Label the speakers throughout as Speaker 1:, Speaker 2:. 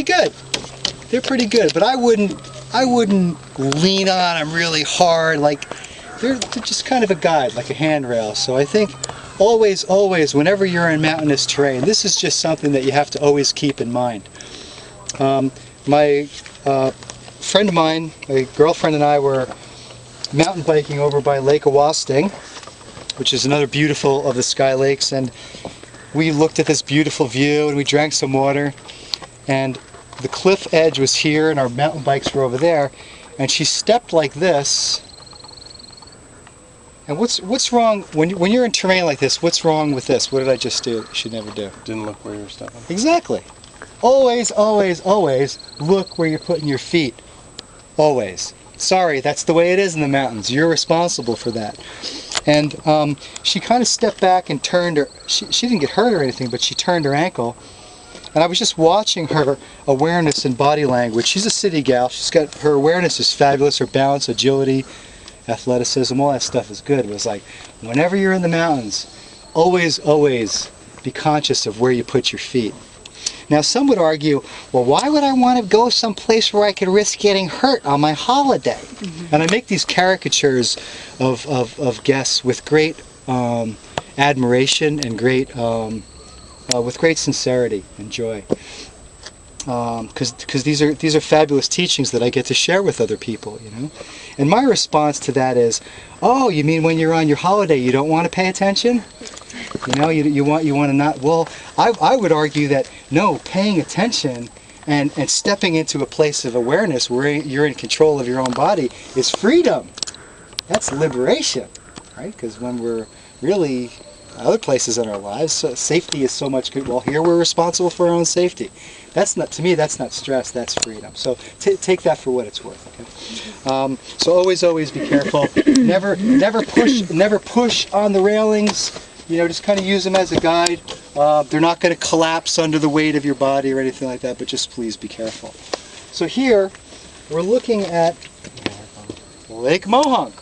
Speaker 1: good. They're pretty good, but I wouldn't lean on them really hard. Like they're just kind of a guide, like a handrail. So I think always, whenever you're in mountainous terrain, this is just something that you have to always keep in mind. My friend of mine, my girlfriend and I were mountain biking over by Lake Awasting, which is another beautiful of the Sky Lakes, and we looked at this beautiful view and we drank some water, and the cliff edge was here and our mountain bikes were over there, and she stepped like this. And what's wrong when you're in terrain like this? What's wrong with this? What did I just do? You should never do.
Speaker 2: Didn't look where you were stepping.
Speaker 1: Exactly. Always look where you're putting your feet. Always. Sorry, that's the way it is in the mountains. You're responsible for that. And she kind of stepped back and turned her. She didn't get hurt or anything, but she turned her ankle. And I was just watching her awareness and body language. She's a city gal. Her awareness is fabulous. Her balance, agility, athleticism, all that stuff is good. It was like, whenever you're in the mountains, always be conscious of where you put your feet. Now some would argue, well, why would I want to go someplace where I could risk getting hurt on my holiday? Mm-hmm. And I make these caricatures of guests with great admiration and with great sincerity and joy. Because these are fabulous teachings that I get to share with other people, you know. And my response to that is, oh, you mean when you're on your holiday you don't want to pay attention? You know, you want to not. Well, I would argue that no, paying attention and stepping into a place of awareness where you're in control of your own body is freedom. That's liberation, right? Because when we're really other places in our lives, safety is so much good. Well, here we're responsible for our own safety. That's not, to me, that's not stress, that's freedom. So take that for what it's worth. Okay? So always be careful. Never push on the railings. You know, just kind of use them as a guide. They're not going to collapse under the weight of your body or anything like that, but just please be careful. So here we're looking at Lake Mohonk.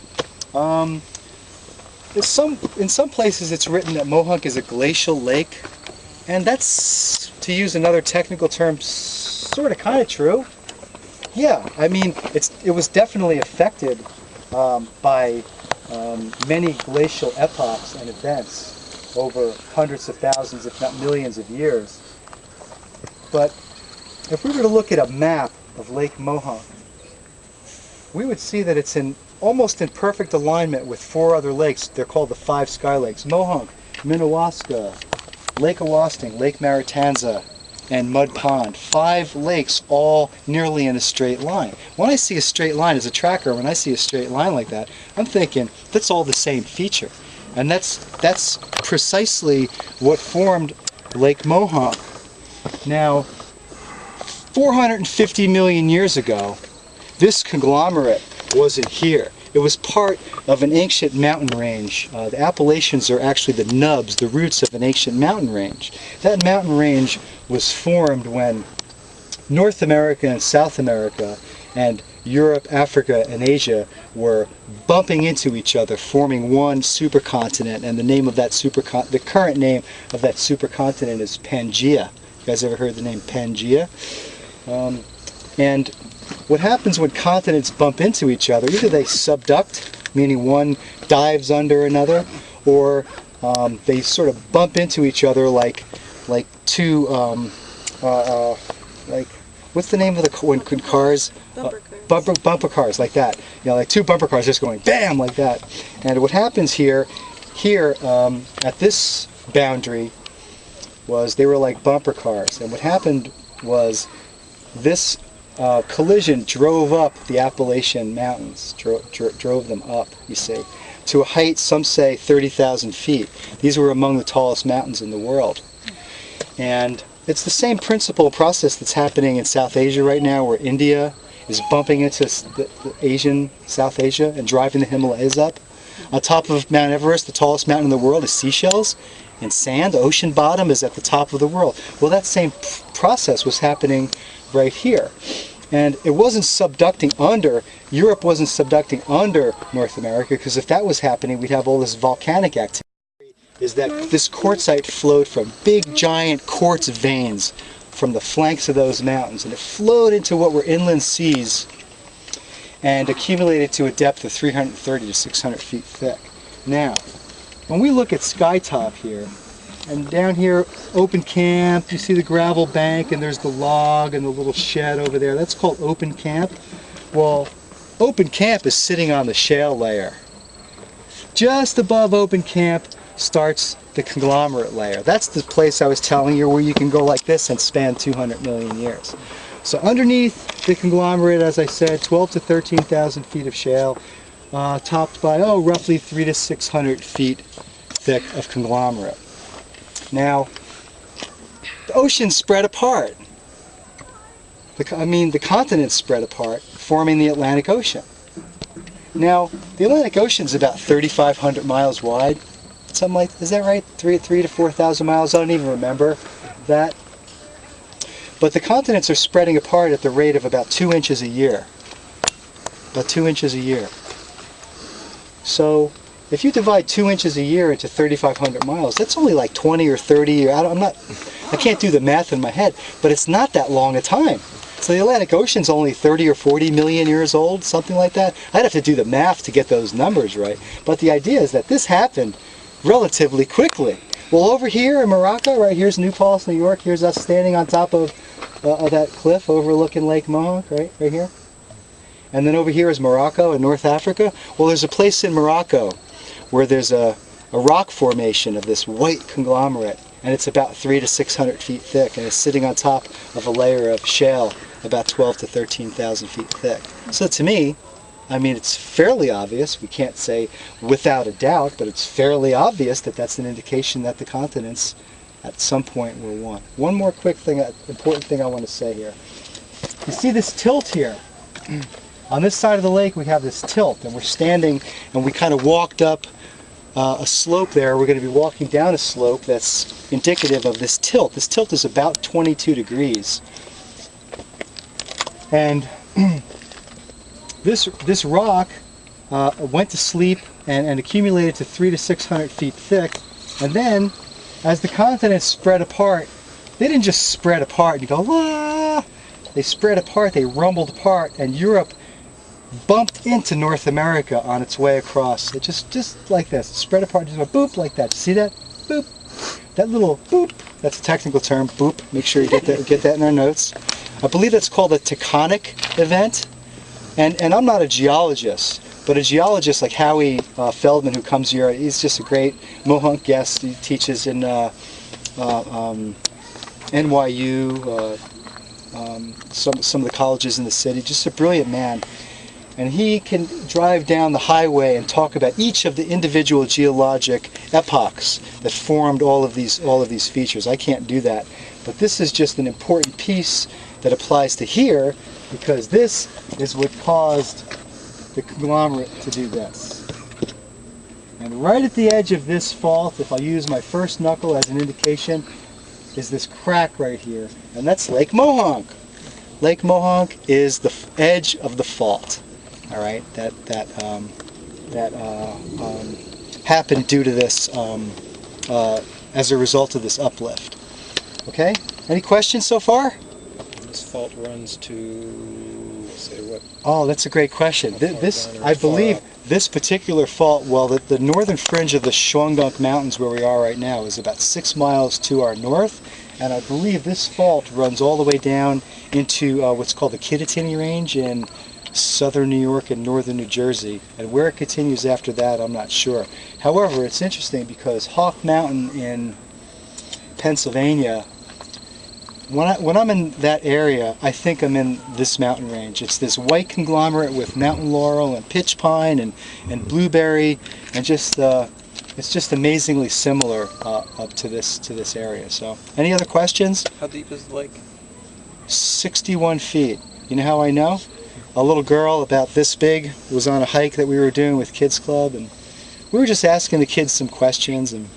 Speaker 1: In some places it's written that Mohonk is a glacial lake, and that's, to use another technical term, sort of kind of true. Yeah, I mean, it was definitely affected by many glacial epochs and events over hundreds of thousands, if not millions of years. But if we were to look at a map of Lake Mohonk, we would see that it's almost in perfect alignment with 4 other lakes. They're called the 5 Sky Lakes: Mohonk, Minnewaska, Lake Awasting, Lake Maritanza, and Mud Pond. 5 lakes, all nearly in a straight line. When I see a straight line as a tracker, when I see a straight line like that, I'm thinking that's all the same feature. And that's precisely what formed Lake Mohonk. Now, 450 million years ago, this conglomerate wasn't here. It was part of an ancient mountain range. The Appalachians are actually the nubs, the roots of an ancient mountain range. That mountain range was formed when North America and South America and Europe, Africa, and Asia were bumping into each other, forming one supercontinent, and the name of that the current name of that supercontinent is Pangaea. You guys ever heard the name Pangaea? And what happens when continents bump into each other, either they subduct, meaning one dives under another, or they sort of bump into each other like two, like, what's the name of when cars? Bumper cars, like that. You know, like 2 bumper cars just going bam, like that. And what happens here at this boundary was they were like bumper cars. And what happened was this collision drove up the Appalachian Mountains, drove them up, you see, to a height, some say 30,000 feet. These were among the tallest mountains in the world. And it's the same principle process that's happening in South Asia right now, where India is bumping into the South Asia and driving the Himalayas up. On top of Mount Everest, the tallest mountain in the world is seashells and sand. The ocean bottom is at the top of the world. Well, that same process was happening right here. And it wasn't subducting under, Europe wasn't subducting under North America, because if that was happening, we'd have all this volcanic activity. Is that this quartzite flowed from big giant quartz veins from the flanks of those mountains, and it flowed into what were inland seas and accumulated to a depth of 330 to 600 feet thick. Now, when we look at Skytop here, and down here, open camp, you see the gravel bank, and there's the log and the little shed over there. That's called open camp. Well, open camp is sitting on the shale layer. Just above open camp starts the conglomerate layer. That's the place I was telling you where you can go like this and span 200 million years. So underneath the conglomerate, as I said, 12 to 13,000 feet of shale, topped by, roughly 300 to 600 feet thick of conglomerate. Now, the oceans spread apart. The continents spread apart, forming the Atlantic Ocean. Now, the Atlantic Ocean is about 3,500 miles wide. Something like, is that right? 3,000 to 4,000 miles? I don't even remember that. But the continents are spreading apart at the rate of about 2 inches a year. About 2 inches a year. So, if you divide 2 inches a year into 3,500 miles, that's only like 20 or 30, I can't do the math in my head, but it's not that long a time. So the Atlantic Ocean's only 30 or 40 million years old, something like that. I'd have to do the math to get those numbers right. But the idea is that this happened relatively quickly. Well, over here in Morocco, right here's New Paltz, New York, here's us standing on top of that cliff overlooking Lake Mohonk, right here. And then over here is Morocco in North Africa. Well, there's a place in Morocco where there's a rock formation of this white conglomerate, and it's about 300 to 600 feet thick, and it's sitting on top of a layer of shale about 12 to 13,000 feet thick. So to me, it's fairly obvious, we can't say without a doubt, but it's fairly obvious that that's an indication that the continents at some point were one. One more quick thing, important thing I want to say here. You see this tilt here? On this side of the lake we have this tilt, and we're standing, and we kind of walked up a slope there. We're going to be walking down a slope that's indicative of this tilt. This tilt is about 22 degrees. And this rock went to sleep and accumulated to 300 to 600 feet thick. And then, as the continents spread apart, they didn't just spread apart and you go, ah! They spread apart, they rumbled apart, and Europe bumped into North America on its way across. It just like this, spread apart, just a boop like that. See that? Boop. That little boop. That's a technical term, boop. Make sure you get that in our notes. I believe that's called a tectonic event. And I'm not a geologist, but a geologist like Howie Feldman, who comes here, he's just a great Mohonk guest. He teaches in NYU, some of the colleges in the city. Just a brilliant man. And he can drive down the highway and talk about each of the individual geologic epochs that formed all of these features. I can't do that, but this is just an important piece that applies to here, because this is what caused the conglomerate to do this. And right at the edge of this fault, if I use my first knuckle as an indication, is this crack right here, and that's Lake Mohonk. Lake Mohonk is the edge of the fault. All right, that happened due to this as a result of this uplift. Okay, any questions so far?
Speaker 2: This fault runs to, say what?
Speaker 1: Oh, that's a great question. I believe this particular fault, well, the northern fringe of the Shawangunk Mountains where we are right now is about 6 miles to our north, and I believe this fault runs all the way down into what's called the Kittatinny Range in southern New York and northern New Jersey, and where it continues after that I'm not sure. However, it's interesting because Hawk Mountain in Pennsylvania, when I'm in that area, I think I'm in this mountain range. It's this white conglomerate with mountain laurel and pitch pine and blueberry, and just it's just amazingly similar up to this area. So, any other questions?
Speaker 2: How deep is the lake?
Speaker 1: 61 feet. You know how I know? A little girl about this big was on a hike that we were doing with Kids Club, and we were just asking the kids some questions, and